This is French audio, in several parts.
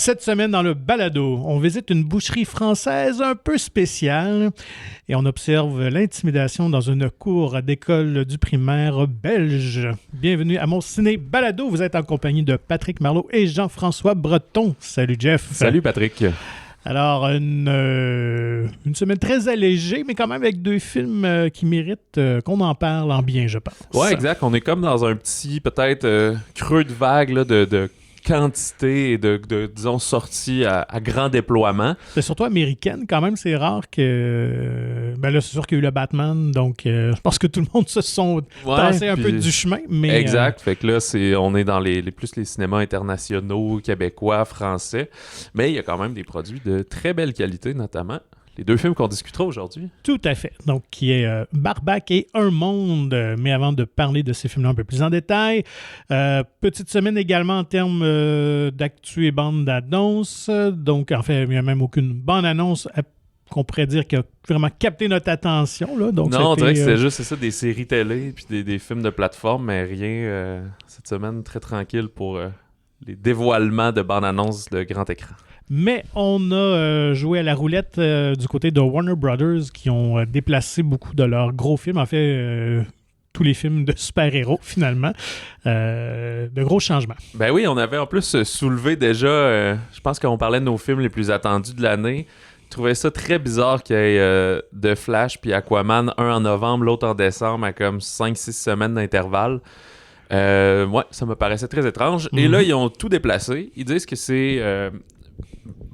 Cette semaine, dans le balado, on visite une boucherie française un peu spéciale et on observe l'intimidation dans une cour d'école du primaire belge. Bienvenue à mon ciné balado. Vous êtes en compagnie de Patrick Marleau et Jean-François Breton. Salut Jeff. Salut Patrick. Alors, une semaine très allégée, mais quand même avec deux films qui méritent qu'on en parle en bien, je pense. Ouais, exact. On est comme dans un petit, peut-être, creux de vague là, de quantité et de disons, sorties à grand déploiement. C'est surtout américaine, quand même, c'est rare que... Ben là, c'est sûr qu'il y a eu le Batman, donc je pense que tout le monde se sont tassés un peu du chemin, mais... Exact, fait que là, on est dans plus les cinémas internationaux, québécois, français, mais il y a quand même des produits de très belle qualité, notamment les deux films qu'on discutera aujourd'hui. Tout à fait. Donc, qui est Barbac et Un Monde. Mais avant de parler de ces films-là un peu plus en détail, petite semaine également en termes d'actu et bande-annonce. Donc, en fait, il n'y a même aucune bande-annonce qu'on pourrait dire qui a vraiment capté notre attention. Là. Donc, non, on dirait que c'est juste des séries télé puis des films de plateforme, mais rien cette semaine très tranquille pour les dévoilements de bande-annonce de grand écran. Mais on a joué à la roulette du côté de Warner Brothers qui ont déplacé beaucoup de leurs gros films. En fait, tous les films de super-héros, finalement. De gros changements. Ben oui, on avait en plus soulevé déjà, je pense qu'on parlait de nos films les plus attendus de l'année. Je trouvais ça très bizarre qu'il y ait The Flash puis Aquaman, un en novembre, l'autre en décembre, à comme 5-6 semaines d'intervalle. Ouais, ça me paraissait très étrange. Et là, ils ont tout déplacé. Ils disent que c'est...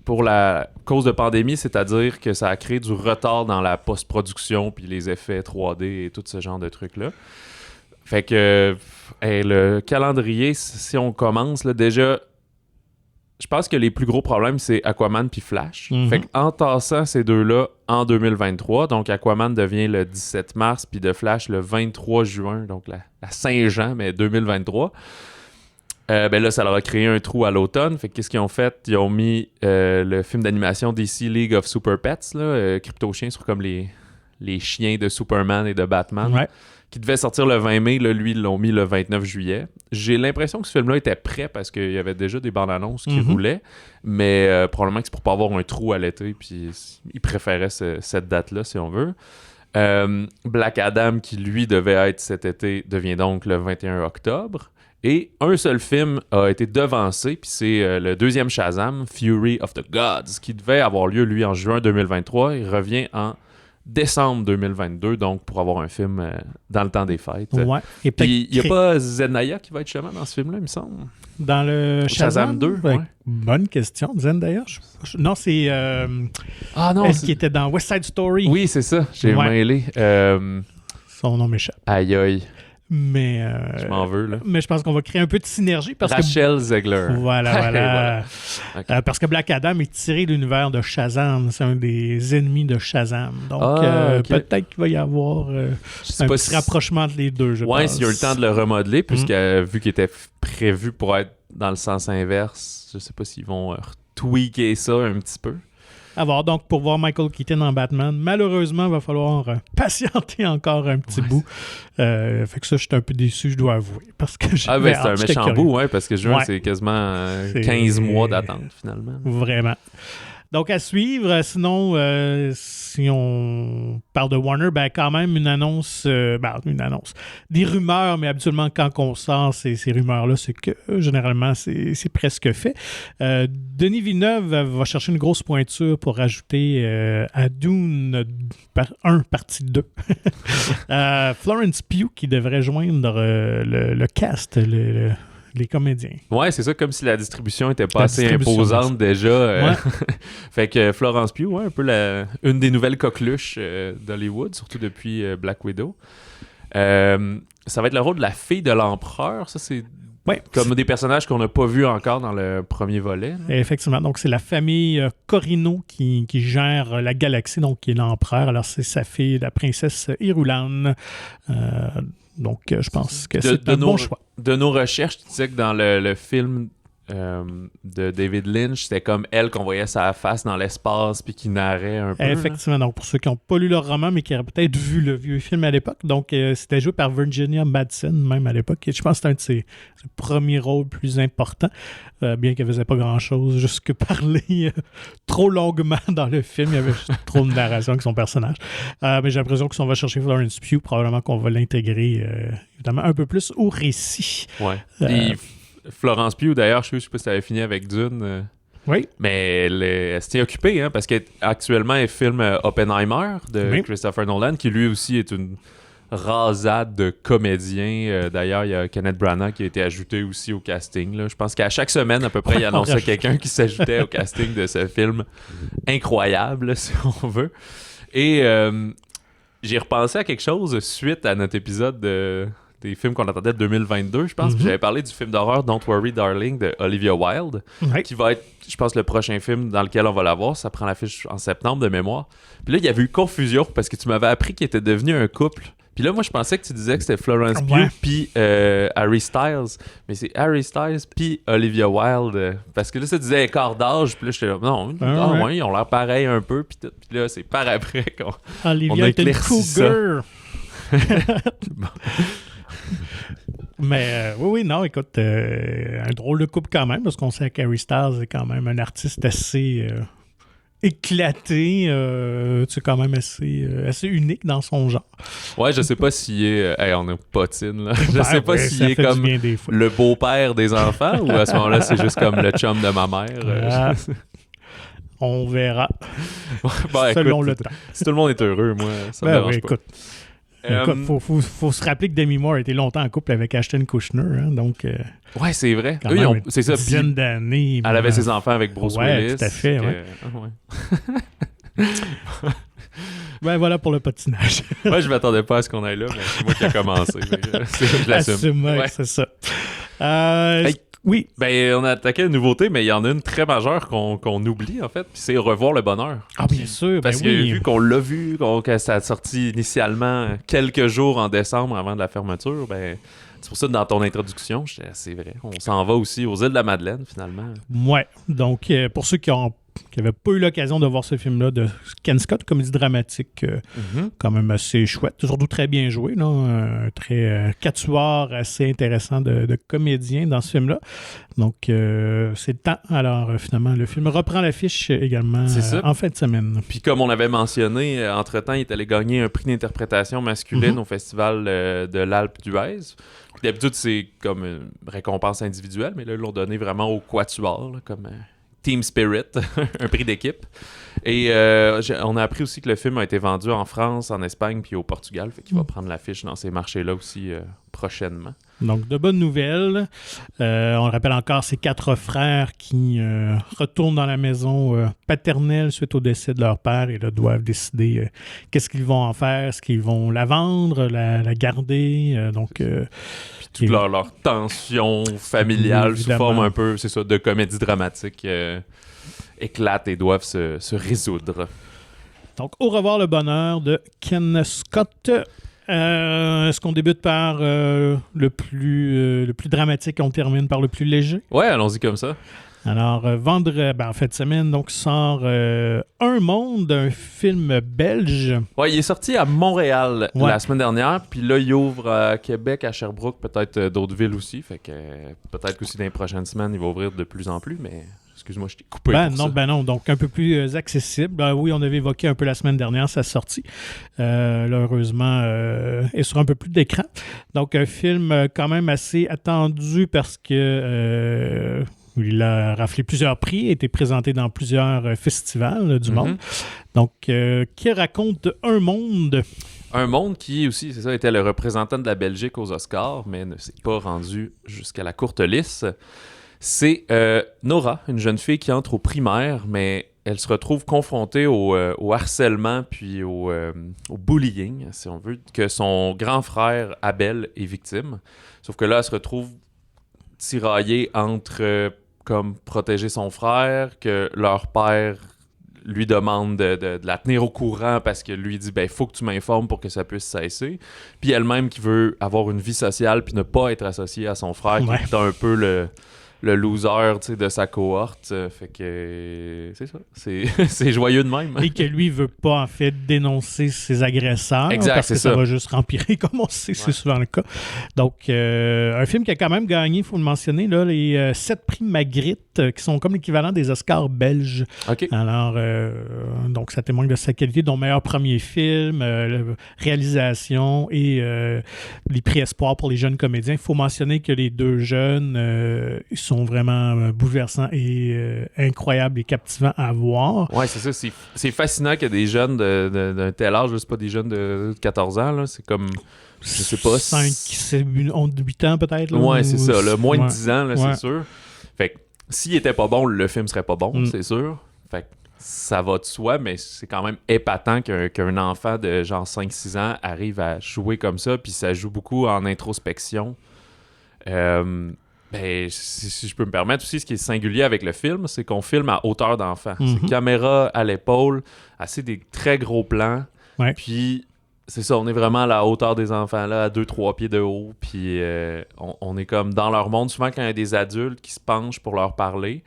pour la cause de pandémie, c'est-à-dire que ça a créé du retard dans la post-production puis les effets 3D et tout ce genre de trucs-là. Fait que le calendrier, si on commence, là, déjà, je pense que les plus gros problèmes, c'est Aquaman puis Flash. Fait qu'en tassant ces deux-là en 2023, donc Aquaman devient le 17 mars puis The Flash le 23 juin, donc la Saint-Jean, mais 2023. Ben là, ça leur a créé un trou à l'automne. Fait que qu'est-ce qu'ils ont fait? Ils ont mis le film d'animation DC League of Super Pets, Crypto-chiens sur comme les chiens de Superman et de Batman, qui devait sortir le 20 mai. Là, lui, ils l'ont mis le 29 juillet. J'ai l'impression que ce film-là était prêt parce qu'il y avait déjà des bandes-annonces qui roulaient, mais probablement que c'est pour pas avoir un trou à l'été, puis ils préféraient cette date-là, si on veut. Black Adam, qui lui devait être cet été, devient donc le 21 octobre. Et un seul film a été devancé, puis c'est le deuxième Shazam, Fury of the Gods, qui devait avoir lieu, lui, en juin 2023. Il revient en décembre 2022, donc pour avoir un film dans le temps des fêtes. Ouais. Et puis il n'y a pas Zendaya qui va être justement dans ce film-là, il me semble. Dans le Shazam 2? Ouais. Bonne question. Zendaya? Non, c'est... non, est-ce qu'il était dans West Side Story? Oui, c'est ça. J'ai mêlé. Son nom m'échappe. Aïe aïe. Mais je m'en veux, là. Mais je pense qu'on va créer un peu de synergie. Parce Rachel Zegler. Voilà. Okay. Parce que Black Adam est tiré de l'univers de Shazam. C'est un des ennemis de Shazam. Donc, peut-être qu'il va y avoir un petit rapprochement entre les deux, je pense. Ouais, s'il y a eu le temps de le remodeler, puisque vu qu'il était prévu pour être dans le sens inverse, je sais pas s'ils vont tweaker ça un petit peu. À voir. Donc, pour voir Michael Keaton en Batman, malheureusement, il va falloir patienter encore un petit bout. Fait que ça, je suis un peu déçu, je dois avouer. Parce que c'est un méchant bout, parce que juin, c'est quasiment 15 mois d'attente, finalement. Vraiment. Donc, à suivre. Sinon, si on parle de Warner, ben quand même une annonce. Des rumeurs, mais habituellement, quand on sort ces rumeurs-là, c'est que généralement, c'est presque fait. Denis Villeneuve va chercher une grosse pointure pour ajouter à Dune 1, partie 2. Florence Pugh qui devrait joindre le cast, les comédiens. Ouais, c'est ça, comme si la distribution était pas assez imposante déjà. Fait que Florence Pugh, un peu une des nouvelles coqueluches d'Hollywood, surtout depuis Black Widow. Ça va être le rôle de la fille de l'empereur. Ça, c'est comme des personnages qu'on n'a pas vus encore dans le premier volet. Là. Effectivement. Donc, c'est la famille Corino qui gère la galaxie, donc qui est l'empereur. Alors, c'est sa fille, la princesse Irulan. Donc, je pense que c'est un bon choix. De nos recherches, tu disais que dans le film de David Lynch, c'était comme elle qu'on voyait sa face dans l'espace puis qui narrait un peu. Effectivement, donc pour ceux qui n'ont pas lu le roman, mais qui auraient peut-être vu le vieux film à l'époque, donc c'était joué par Virginia Madsen, même à l'époque, et je pense que c'était un de ses premiers rôles plus importants, bien qu'elle ne faisait pas grand-chose, juste que parler trop longuement dans le film, il y avait juste trop de narration avec son personnage. Mais j'ai l'impression que si on va chercher Florence Pugh, probablement qu'on va l'intégrer, évidemment, un peu plus au récit. Ouais. Et Florence Pugh, d'ailleurs, je sais pas si tu avais fini avec Dune. Oui. Mais elle s'était occupée, hein, parce qu'actuellement, elle filme Oppenheimer de Christopher Nolan, qui lui aussi est une rasade de comédiens. D'ailleurs, il y a Kenneth Branagh qui a été ajouté aussi au casting. Là. Je pense qu'à chaque semaine, à peu près, il annonçait quelqu'un qui s'ajoutait au casting de ce film incroyable, si on veut. Et j'ai repensé à quelque chose suite à notre épisode des films qu'on attendait de 2022, je pense. Puis j'avais parlé du film d'horreur Don't Worry Darling de Olivia Wilde, qui va être, je pense, le prochain film dans lequel on va la voir. Ça prend l'affiche en septembre de mémoire. Puis là, il y avait eu confusion parce que tu m'avais appris qu'ils étaient devenus un couple. Puis là, moi, je pensais que tu disais que c'était Florence Pugh puis Harry Styles. Mais c'est Harry Styles puis Olivia Wilde. Parce que là, ça disait écart d'âge. Puis là, j'étais là, non, ouais, ils ont l'air pareil un peu. Puis là, c'est par après qu'on Olivia est une cougar. Mais oui, non, écoute, un drôle de couple quand même, parce qu'on sait qu'Harry Styles est quand même un artiste assez éclaté, quand même assez unique dans son genre. Ouais, je sais pas s'il est... on est potine, là. Je sais pas s'il est comme le beau-père des enfants, ou à ce moment-là, c'est juste comme le chum de ma mère. On verra. Selon écoute, le temps. Si tout le monde est heureux, moi, ça me dérange pas. Écoute, faut se rappeler que Demi Moore a été longtemps en couple avec Ashton Kutcher, hein, donc... ouais, c'est vrai. Eux, c'est ça. Une dizaine d'années. Elle avait ses enfants avec Bruce Willis. Tout à fait, Ben voilà pour le patinage. Ouais, je m'attendais pas à ce qu'on aille là, mais c'est moi qui ai commencé. Je l'assume. C'est ça. Oui. Ben, on a attaqué une nouveauté, mais il y en a une très majeure qu'on oublie, en fait, puis c'est Revoir le bonheur. Ah, bien sûr. Parce que vu qu'on l'a vu, que ça a sorti initialement quelques jours en décembre avant de la fermeture, ben... C'est pour ça que dans ton introduction, c'est vrai, on s'en va aussi aux îles de la Madeleine, finalement. Ouais. Donc, pour ceux qui n'avaient pas eu l'occasion de voir ce film-là de Ken Scott, comédie dramatique quand même assez chouette, surtout très bien joué, là, un très quatuor assez intéressant de comédien dans ce film-là. Donc, c'est le temps. Alors, finalement, le film reprend l'affiche également en fin de semaine. Puis comme on avait mentionné, entre-temps, il est allé gagner un prix d'interprétation masculine au Festival de l'Alpe d'Huez. D'habitude, c'est comme une récompense individuelle, mais là, ils l'ont donné vraiment au quatuor, là, comme Team Spirit, un prix d'équipe. Et on a appris aussi que le film a été vendu en France, en Espagne, puis au Portugal, fait qu'il va prendre l'affiche dans ces marchés-là aussi prochainement. Donc, de bonnes nouvelles. On le rappelle encore, ces 4 frères qui retournent dans la maison paternelle suite au décès de leur père et là, doivent décider qu'est-ce qu'ils vont en faire. Est-ce qu'ils vont la vendre, la garder? Puis toute leur tension familiale sous forme un peu, c'est ça, de comédie dramatique éclate et doivent se résoudre. Donc, Au revoir le bonheur de Ken Scott. Est-ce qu'on débute par le plus dramatique et on termine par le plus léger? Ouais, allons-y comme ça. Alors, en fin de semaine, donc, sort Un monde, un film belge. Ouais, il est sorti à Montréal la semaine dernière, puis là, il ouvre à Québec, à Sherbrooke, peut-être d'autres villes aussi, fait que peut-être qu'aussi dans les prochaines semaines, il va ouvrir de plus en plus, mais... Excuse-moi, je t'ai coupé. Non, donc un peu plus accessible. Oui, on avait évoqué un peu la semaine dernière sa sortie. Là, heureusement, est sur un peu plus d'écran. Donc, un film quand même assez attendu parce que il a raflé plusieurs prix, a été présenté dans plusieurs festivals du monde. Donc, qui raconte un monde... Un monde qui aussi, c'est ça, était le représentant de la Belgique aux Oscars, mais ne s'est pas rendu jusqu'à la courte lice. C'est Nora, une jeune fille qui entre au primaire, mais elle se retrouve confrontée au harcèlement puis au bullying, si on veut, que son grand frère Abel est victime. Sauf que là, elle se retrouve tiraillée entre comme protéger son frère, que leur père lui demande de la tenir au courant parce que lui dit « ben faut que tu m'informes pour que ça puisse cesser ». Puis elle-même qui veut avoir une vie sociale puis ne pas être associée à son frère, qui est un peu le loser, tu sais, de sa cohorte. Fait que c'est ça. C'est joyeux de même. Et que lui veut pas, en fait, dénoncer ses agresseurs. Exact, parce que c'est ça ça. va juste rempirer, comme on sait, c'est souvent le cas. Donc, un film qui a quand même gagné, il faut le mentionner, là, les 7 prix Magritte, qui sont comme l'équivalent des Oscars belges. OK. Alors, donc, ça témoigne de sa qualité, dont meilleur premier film, réalisation et les prix Espoir pour les jeunes comédiens. Il faut mentionner que les deux jeunes ils sont vraiment bouleversants et incroyables et captivants à voir. Ouais, c'est ça. C'est fascinant qu'il y ait des jeunes d'un tel âge. C'est pas des jeunes de 14 ans. Là. C'est comme, je sais pas. 8 ans peut-être. Là, ouais, c'est ça. Là, moins de ouais. 10 ans, là, c'est sûr. Fait que s'il était pas bon, le film serait pas bon, c'est sûr. Fait que ça va de soi, mais c'est quand même épatant qu'un enfant de genre 5-6 ans arrive à jouer comme ça, puis ça joue beaucoup en introspection. Ben, si je peux me permettre aussi, ce qui est singulier avec le film, c'est qu'on filme à hauteur d'enfant. C'est caméra à l'épaule, assez des très gros plans. Ouais. Puis, c'est ça, on est vraiment à la hauteur des enfants, là, à 2-3 pieds de haut. Puis, on est comme dans leur monde. Souvent, quand il y a des adultes qui se penchent pour leur parler,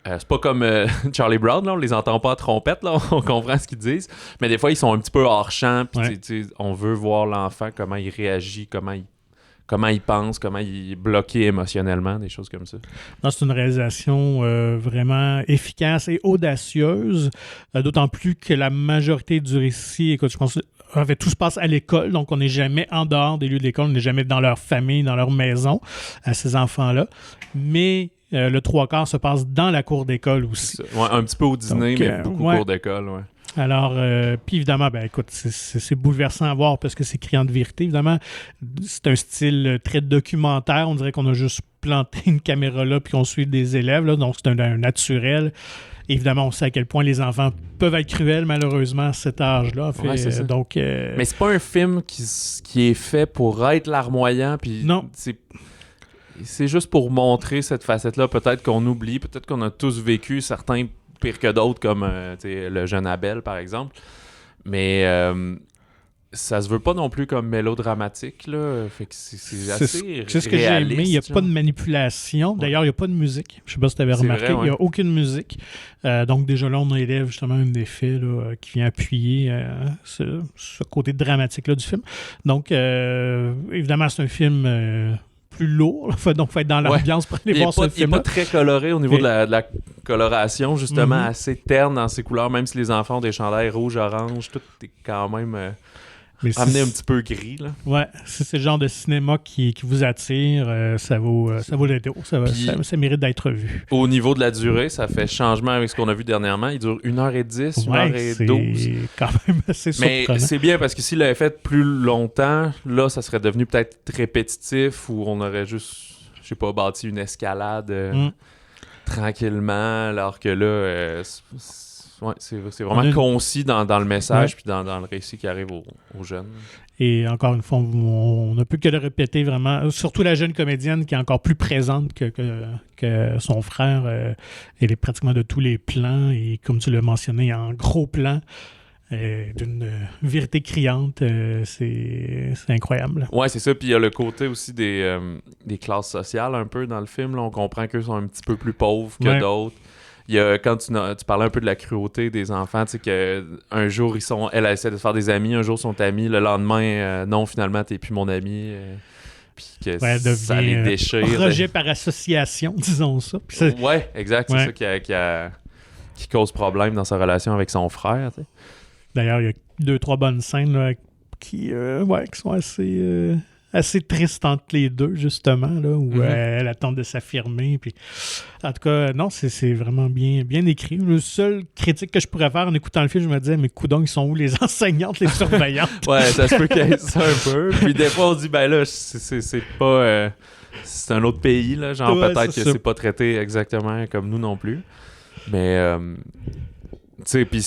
c'est pas comme Charlie Brown, là, on les entend pas à trompette, là, on comprend ce qu'ils disent. Mais des fois, ils sont un petit peu hors champ. Puis, on veut voir l'enfant, comment il réagit, comment il pense, comment il est bloqué émotionnellement, des choses comme ça. Non, c'est une réalisation vraiment efficace et audacieuse, d'autant plus que la majorité du récit, écoute, je pense en fait, tout se passe à l'école, donc on n'est jamais en dehors des lieux de l'école, on n'est jamais dans leur famille, dans leur maison, à ces enfants-là. Mais le 3/4 se passe dans la cour d'école aussi. Ouais, un petit peu au dîner, donc, mais beaucoup cour d'école, ouais. Alors, puis évidemment, ben écoute, c'est bouleversant à voir parce que c'est criant de vérité. Évidemment, c'est un style très documentaire. On dirait qu'on a juste planté une caméra là puis qu'on suit des élèves, là, donc c'est un naturel. Évidemment, on sait à quel point les enfants peuvent être cruels, malheureusement, à cet âge-là. Fait, ouais, c'est ça. Donc, mais c'est pas un film qui est fait pour être larmoyant, puis non. C'est juste pour montrer cette facette-là. Peut-être qu'on oublie, peut-être qu'on a tous vécu certains pire que d'autres, comme le jeune Abel, par exemple. Mais ça se veut pas non plus comme mélodramatique, là. Fait que c'est assez réaliste. C'est ce que j'ai aimé. Il n'y a pas de manipulation. D'ailleurs, il n'y a pas de musique. Je sais pas si tu avais remarqué. Vrai, ouais. Il n'y a aucune musique. Donc, déjà là, on élève justement un effet là, qui vient appuyer ce côté dramatique-là du film. Donc, évidemment, c'est un film... plus lourd, donc faut être dans l'ambiance pour aller voir ce film. Il n'est pas très coloré au niveau de la coloration, justement, assez terne dans ses couleurs, même si les enfants ont des chandails rouge, orange, tout est quand même amené un petit peu gris. Là. Ouais, si c'est le genre de cinéma qui vous attire, ça vaut le détour. Ça mérite d'être vu. Au niveau de la durée, ça fait changement avec ce qu'on a vu dernièrement. Il dure 1h10, 1h12. C'est quand même assez surprenant. Mais c'est bien parce que s'il l'avait fait plus longtemps, là, ça serait devenu peut-être répétitif ou on aurait juste, je sais pas, bâti une escalade tranquillement, alors que là, c'est vraiment concis dans le message puis dans le récit qui arrive aux jeunes. Et encore une fois, on ne peut que le répéter vraiment, surtout la jeune comédienne qui est encore plus présente que son frère. Elle est pratiquement de tous les plans et comme tu l'as mentionné, en gros plan. D'une vérité criante, c'est incroyable. Ouais, c'est ça. Puis il y a le côté aussi des classes sociales un peu dans le film. Là. On comprend qu'eux sont un petit peu plus pauvres que d'autres. Il y a, quand tu parlais un peu de la cruauté des enfants, tu sais qu'un jour, elle essaie de se faire des amis, un jour, ils sont amis, le lendemain, non, finalement, t'es plus mon ami. Puis que ça les déchire. Rejet par association, disons ça. Ouais, exact. C'est ça qui cause problème dans sa relation avec son frère. Tu sais. D'ailleurs, il y a 2-3 bonnes scènes là, qui sont assez tristes entre les deux, justement, là, où elle attend de s'affirmer. Puis... En tout cas, non, c'est vraiment bien écrit. Le seul critique que je pourrais faire en écoutant le film, je me disais, mais coudonc, ils sont où les enseignantes, les surveillantes? Ouais, ça se peut qu'il y ait ça un peu. Puis des fois, on dit, ben là, c'est pas... c'est un autre pays, là. Genre, peut-être que c'est pas traité exactement comme nous non plus. Mais... tu sais, puis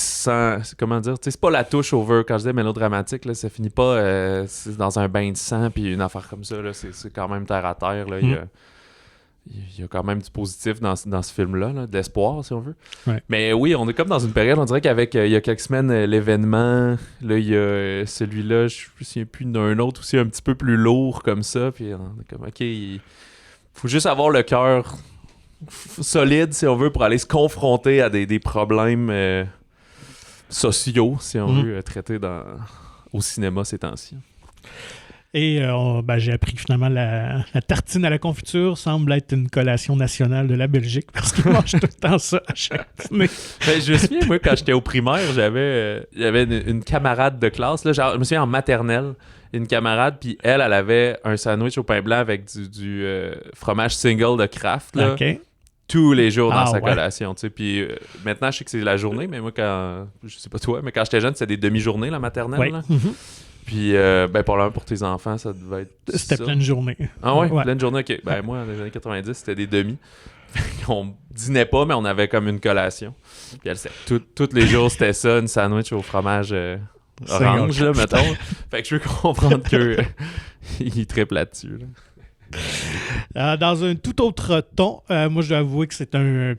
comment dire, tu sais, c'est pas la touche over, quand je disais mélodramatique, là, ça finit pas c'est dans un bain de sang, puis une affaire comme ça, là, c'est quand même terre à terre, là, il y a quand même du positif dans ce film-là, là, de l'espoir, si on veut. Ouais. Mais oui, on est comme dans une période, on dirait qu'avec, il y a quelques semaines, l'événement, là, il y a celui-là, je me souviens plus d'un autre aussi un petit peu plus lourd comme ça, puis on est comme, OK, il faut juste avoir le cœur solide, si on veut, pour aller se confronter à des problèmes sociaux, si on veut, traités au cinéma ces temps-ci. Et j'ai appris que finalement la tartine à la confiture semble être une collation nationale de la Belgique parce qu'ils mangent tout le temps ça à chaque dîner. Je me souviens, moi, quand j'étais au primaire, j'avais une camarade de classe, là, genre, je me souviens en maternelle, une camarade, puis elle avait un sandwich au pain blanc avec du fromage single de Kraft, là, tous les jours dans sa collation. Tu sais. Puis maintenant, je sais que c'est la journée, mais moi, je sais pas toi, mais quand j'étais jeune, c'était des demi-journées, la maternelle. Ouais. Là. Puis, pour tes enfants, ça devait être. C'était ça. pleine journée. Ah ouais? Pleine journée, ok. Ben, moi, dans les années 90, c'était des demi. On dînait pas, mais on avait comme une collation. Puis, tous les jours, c'était ça, une sandwich au fromage orange, là, mettons. Fait que je veux comprendre qu'il triple là-dessus. Là. Dans un tout autre ton, moi, je dois avouer que c'est un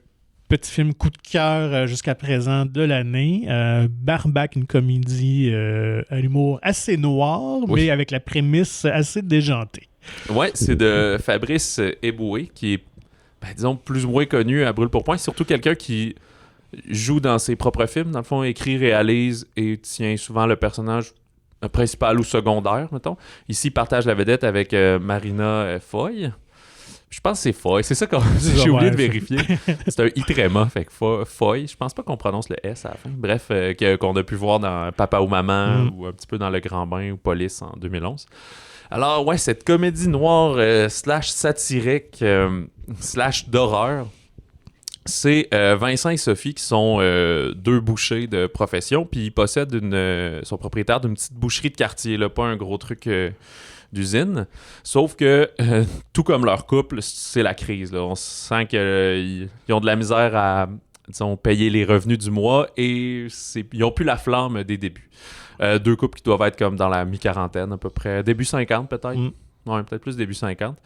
petit film coup de cœur jusqu'à présent de l'année. Barbac, une comédie à l'humour assez noir, mais avec la prémisse assez déjantée. Ouais, c'est de Fabrice Eboué, qui est, disons, plus ou moins connu à brûle-pourpoint. C'est surtout quelqu'un qui joue dans ses propres films. Dans le fond, écrit, réalise et tient souvent le personnage principal ou secondaire, mettons. Ici, il partage la vedette avec Marina Foy. Je pense que c'est Foy. C'est ça qu'on j'ai oublié de vérifier. C'est un I tréma, fait que Foy. Je pense pas qu'on prononce le S à la fin. Bref, qu'on a pu voir dans Papa ou Maman ou un petit peu dans Le Grand Bain ou Police en 2011. Alors, ouais, cette comédie noire slash satirique slash d'horreur, c'est Vincent et Sophie qui sont deux bouchers de profession, puis ils possèdent sont propriétaires d'une petite boucherie de quartier, là, pas un gros truc d'usine. Sauf que, tout comme leur couple, c'est la crise. Là. On sent qu'ils ont de la misère à, disons, payer les revenus du mois et ils n'ont plus la flamme des débuts. Deux couples qui doivent être comme dans la mi-quarantaine à peu près, début 50 peut-être. Ouais, peut-être plus début 50.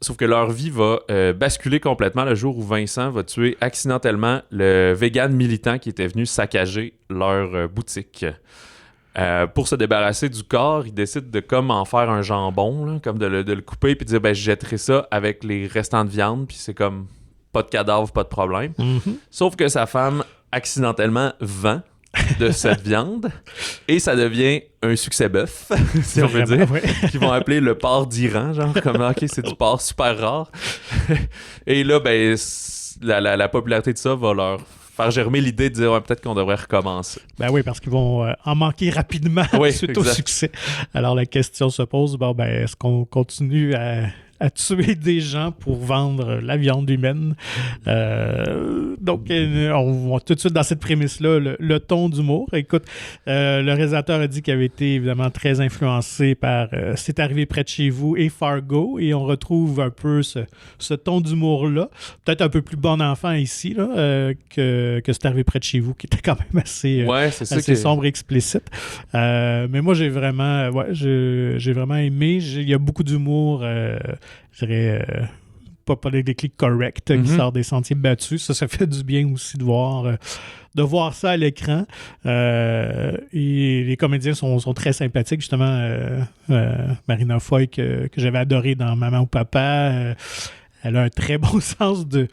Sauf que leur vie va basculer complètement le jour où Vincent va tuer accidentellement le vegan militant qui était venu saccager leur boutique. Pour se débarrasser du corps, il décide de comme en faire un jambon, là, comme de le couper puis de dire je jetterai ça avec les restants de viande, puis c'est comme pas de cadavre, pas de problème. Sauf que sa femme accidentellement vend de cette viande et ça devient un succès bœuf, si on veut dire, qu'ils vont appeler le porc d'Iran, genre comme ok, c'est du porc super rare. Et là, la popularité de ça va leur faire germer l'idée de dire peut-être qu'on devrait recommencer. Ben oui, parce qu'ils vont en manquer rapidement suite au succès. Alors la question se pose, est-ce qu'on continue à tuer des gens pour vendre la viande humaine? Donc, on va tout de suite dans cette prémisse-là, le ton d'humour. Écoute, le réalisateur a dit qu'il avait été évidemment très influencé par C'est arrivé près de chez vous et Fargo, et on retrouve un peu ce ton d'humour-là. Peut-être un peu plus bon enfant ici là, que C'est arrivé près de chez vous, qui était quand même assez sombre et explicite. Mais moi, j'ai vraiment aimé. Il y a beaucoup d'humour, je dirais, pas les déclics corrects qui sortent des sentiers battus. Ça fait du bien aussi de voir ça à l'écran. Et les comédiens sont très sympathiques. Justement, Marina Foy, que j'avais adoré dans Maman ou Papa, elle a un très bon sens du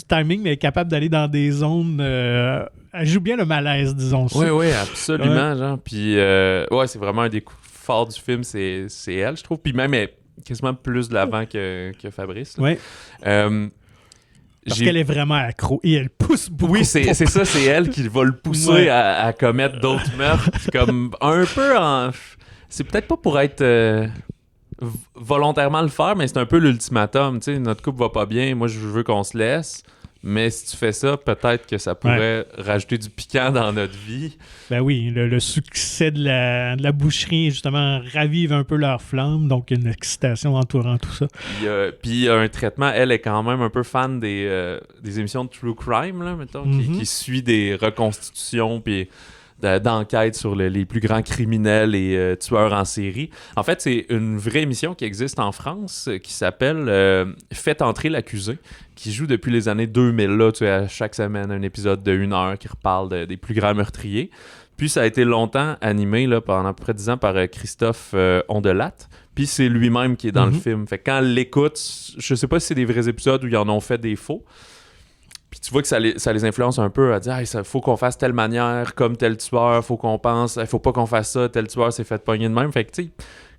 timing, mais elle est capable d'aller dans des zones... elle joue bien le malaise, disons ça. Oui, absolument. Genre. Puis, c'est vraiment un des coups forts du film, c'est elle, je trouve. Puis même, elle quasiment plus de l'avant que Fabrice. Oui. Parce qu'elle est vraiment accro et elle pousse beaucoup. Oui, c'est ça, c'est elle qui va le pousser à commettre d'autres meurtres. Comme un peu en... C'est peut-être pas pour être... volontairement le faire, mais c'est un peu l'ultimatum. Tu sais, notre couple va pas bien, moi je veux qu'on se laisse. Mais si tu fais ça, peut-être que ça pourrait rajouter du piquant dans notre vie. Ben oui, le succès de la boucherie, justement, ravive un peu leur flamme, donc une excitation entourant tout ça. Puis il y a un traitement, elle est quand même un peu fan des émissions de True Crime, là, mettons, qui suit des reconstitutions, puis d'enquête sur les plus grands criminels et tueurs en série. En fait, c'est une vraie émission qui existe en France qui s'appelle Faites entrer l'accusé, qui joue depuis les années 2000. Là, tu sais, à chaque semaine, un épisode de 1 heure qui reparle des plus grands meurtriers. Puis ça a été longtemps animé là, pendant à peu près 10 ans par Christophe Ondelatte. Puis c'est lui-même qui est dans le film. Fait que quand elle l'écoute, je sais pas si c'est des vrais épisodes ou ils en ont fait des faux. Puis tu vois que ça les influence un peu à dire il faut qu'on fasse telle manière, comme tel tueur, faut qu'on pense, faut pas qu'on fasse ça, tel tueur s'est fait pogner de même. Fait que tu sais,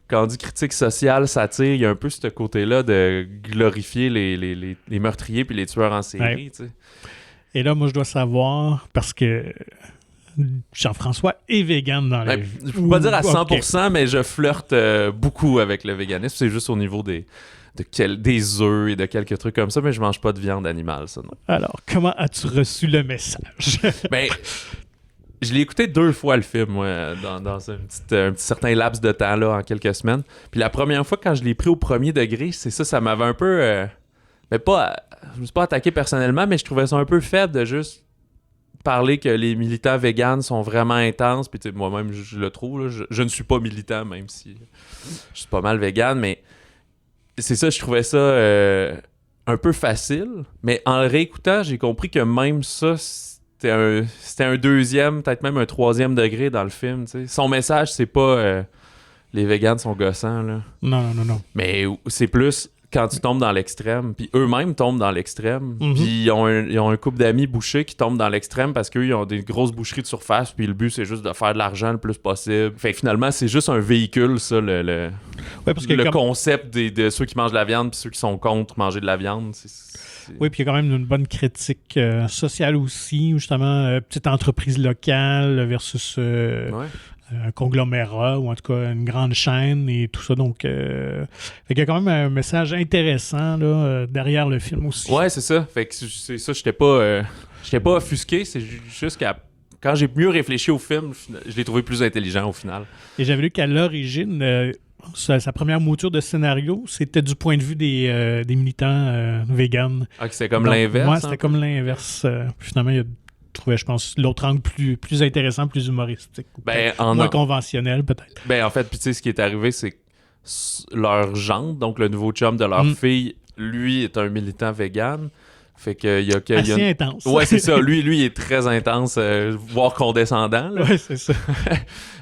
quand on dit critique sociale, satire, il y a un peu ce côté-là de glorifier les meurtriers puis les tueurs en série. Tu sais. Et là, moi, je dois savoir, parce que Jean-François est vegan dans la vie. Je peux pas dire à 100%, mais je flirte beaucoup avec le véganisme. C'est juste au niveau des œufs et de quelques trucs comme ça, mais je mange pas de viande animale, ça, non. Alors, comment as-tu reçu le message? Ben, je l'ai écouté 2 fois, le film, moi, dans un petit certain laps de temps, là, en quelques semaines. Puis la première fois, quand je l'ai pris au premier degré, c'est ça m'avait un peu... mais pas... Je me suis pas attaqué personnellement, mais je trouvais ça un peu faible de juste parler que les militants véganes sont vraiment intenses. Puis moi-même, je le trouve. Là, je ne suis pas militant, même si je suis pas mal végane, mais c'est ça, je trouvais ça un peu facile. Mais en le réécoutant, j'ai compris que même ça, c'était un 2e, peut-être même un 3e degré dans le film. T'sais. Son message, c'est pas les véganes sont gossants. Là. Non. Mais c'est plus... quand tu tombes dans l'extrême, puis eux-mêmes tombent dans l'extrême, puis ils ont un couple d'amis bouchers qui tombent dans l'extrême parce qu'eux, ils ont des grosses boucheries de surface, puis le but, c'est juste de faire de l'argent le plus possible. Fait que finalement, c'est juste un véhicule, ça, le concept de ceux qui mangent de la viande puis ceux qui sont contre manger de la viande. Oui, puis il y a quand même une bonne critique sociale aussi, justement, petite entreprise locale versus... un conglomérat ou en tout cas une grande chaîne et tout ça. Donc, fait qu'il y a quand même un message intéressant là, derrière le film aussi. Ouais, c'est ça. Fait que c'est ça, j'étais pas offusqué. C'est juste quand j'ai mieux réfléchi au film, je l'ai trouvé plus intelligent au final. Et j'avais lu qu'à l'origine, sa première mouture de scénario, c'était du point de vue des militants véganes. Ah, c'était comme l'inverse? Ouais, c'était comme l'inverse. Finalement, il y a trouvais, je pense, l'autre angle plus intéressant, plus humoristique. Moins conventionnel, peut-être. Ben, en fait, puis tu sais, ce qui est arrivé, c'est que leur gendre, donc le nouveau chum de leur fille, lui est un militant vegan. Fait que il y a assez intense. Ouais, c'est ça. Lui, il est très intense, voire condescendant. Là. Ouais, c'est ça.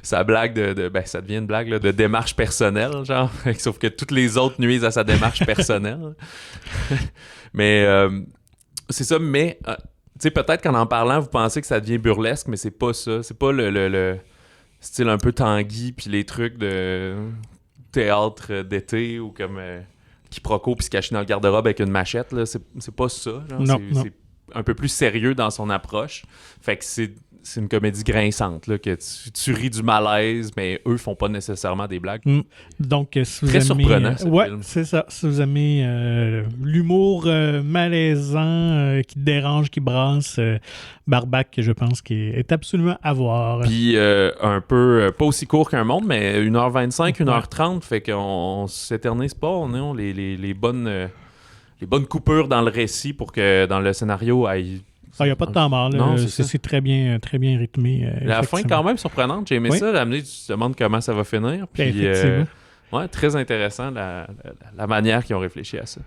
Sa blague ben, ça devient une blague là, de démarche personnelle, genre. Sauf que toutes les autres nuisent à sa démarche personnelle. Mais c'est ça, mais... tu sais, peut-être qu'en en parlant, vous pensez que ça devient burlesque, mais c'est pas ça. C'est pas le style un peu Tanguy, puis les trucs de théâtre d'été, ou comme quiproquo, puis se cacher dans le garde-robe avec une machette. Là. C'est pas ça. Genre. Non. C'est un peu plus sérieux dans son approche. Fait que c'est une comédie grinçante, là, que tu ris du malaise, mais eux font pas nécessairement des blagues. Donc, si vous très aimez, surprenant, ce ouais, film. c'est ça. Si vous aimez l'humour malaisant, qui dérange, qui brasse, Barbac, je pense, qui est absolument à voir. Puis un peu, pas aussi court qu'un monde, mais 1h25, 1h30, fait qu'on s'éternise pas. On a les bonnes coupures dans le récit pour que dans le scénario aille. Il n'y a pas de temps mort. Là. Non, c'est très bien rythmé. La fin est quand même surprenante. J'ai aimé ça. L'amener, tu te demandes comment ça va finir. Puis, ouais, très intéressant la manière qu'ils ont réfléchi à ça.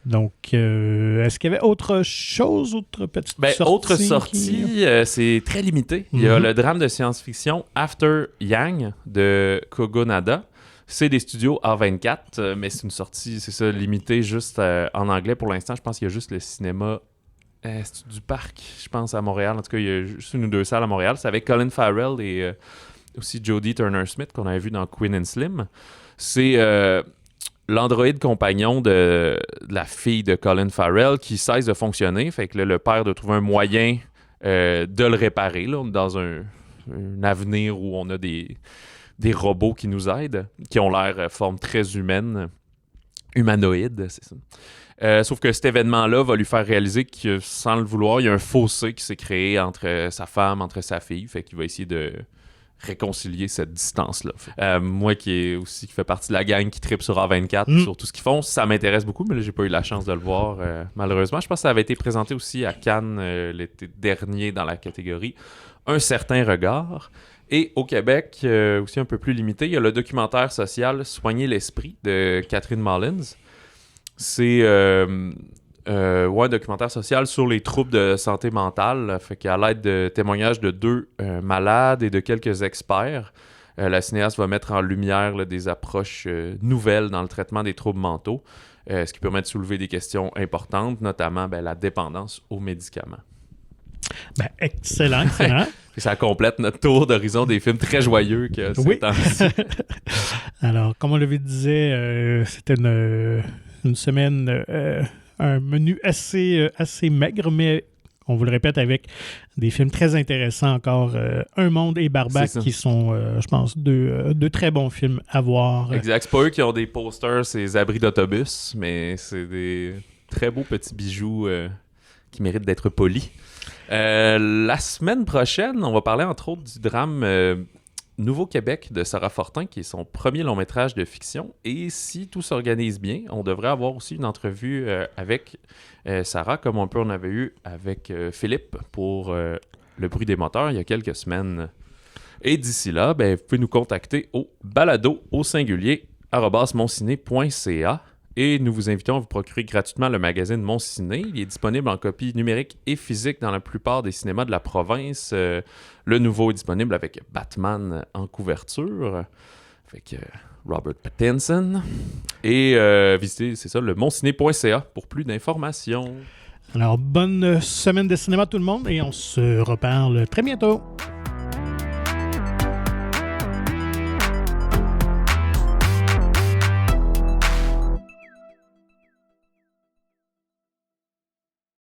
Donc, est-ce qu'il y avait autre chose, autre petite sortie? Autre sortie, c'est très limité. Il y a le drame de science-fiction After Yang de Kogonada. C'est des studios A24, mais c'est une sortie, c'est ça, limitée juste en anglais pour l'instant. Je pense qu'il y a juste le cinéma du Parc, je pense, à Montréal. En tout cas, il y a juste 1 ou 2 salles à Montréal. C'est avec Colin Farrell et aussi Jodie Turner-Smith qu'on avait vu dans Queen and Slim. C'est l'androïde compagnon de la fille de Colin Farrell qui cesse de fonctionner. Fait que là, le père doit trouver un moyen de le réparer. Là. On est dans un avenir où on a des robots qui nous aident, qui ont l'air forme très humaine, humanoïde, c'est ça. Sauf que cet événement-là va lui faire réaliser que, sans le vouloir, il y a un fossé qui s'est créé entre sa femme, entre sa fille. Fait qu'il va essayer de réconcilier cette distance-là. Moi qui fait partie de la gang qui tripe sur A24, sur tout ce qu'ils font, ça m'intéresse beaucoup, mais là, j'ai pas eu la chance de le voir, malheureusement. Je pense que ça avait été présenté aussi à Cannes l'été dernier dans la catégorie Un certain regard. Et au Québec, aussi un peu plus limité, il y a le documentaire social Soigner l'esprit de Catherine Mullins. C'est un documentaire social sur les troubles de santé mentale. Fait qu'à l'aide de témoignages de 2 malades et de quelques experts, la cinéaste va mettre en lumière là, des approches nouvelles dans le traitement des troubles mentaux, ce qui permet de soulever des questions importantes, notamment la dépendance aux médicaments. Excellent. Ça complète notre tour d'horizon des films très joyeux que ces temps-ci. Alors, comme on le disait, c'était une semaine, un menu assez maigre, mais on vous le répète, avec des films très intéressants encore. Un Monde et Barbac, qui sont, je pense, deux très bons films à voir. Exact. C'est pas eux qui ont des posters, ces abris d'autobus, mais c'est des très beaux petits bijoux qui méritent d'être polis. La semaine prochaine, on va parler entre autres du drame Nouveau-Québec de Sarah Fortin, qui est son premier long-métrage de fiction. Et si tout s'organise bien, on devrait avoir aussi une entrevue avec Sarah, comme on avait eu avec Philippe pour Le bruit des moteurs il y a quelques semaines. Et d'ici là, vous pouvez nous contacter au balado@monciné.ca. Et nous vous invitons à vous procurer gratuitement le magazine Mon Ciné. Il est disponible en copie numérique et physique dans la plupart des cinémas de la province. Le nouveau est disponible avec Batman en couverture, avec Robert Pattinson. Et visitez, c'est ça, le monciné.ca pour plus d'informations. Alors, bonne semaine de cinéma tout le monde et on se reparle très bientôt.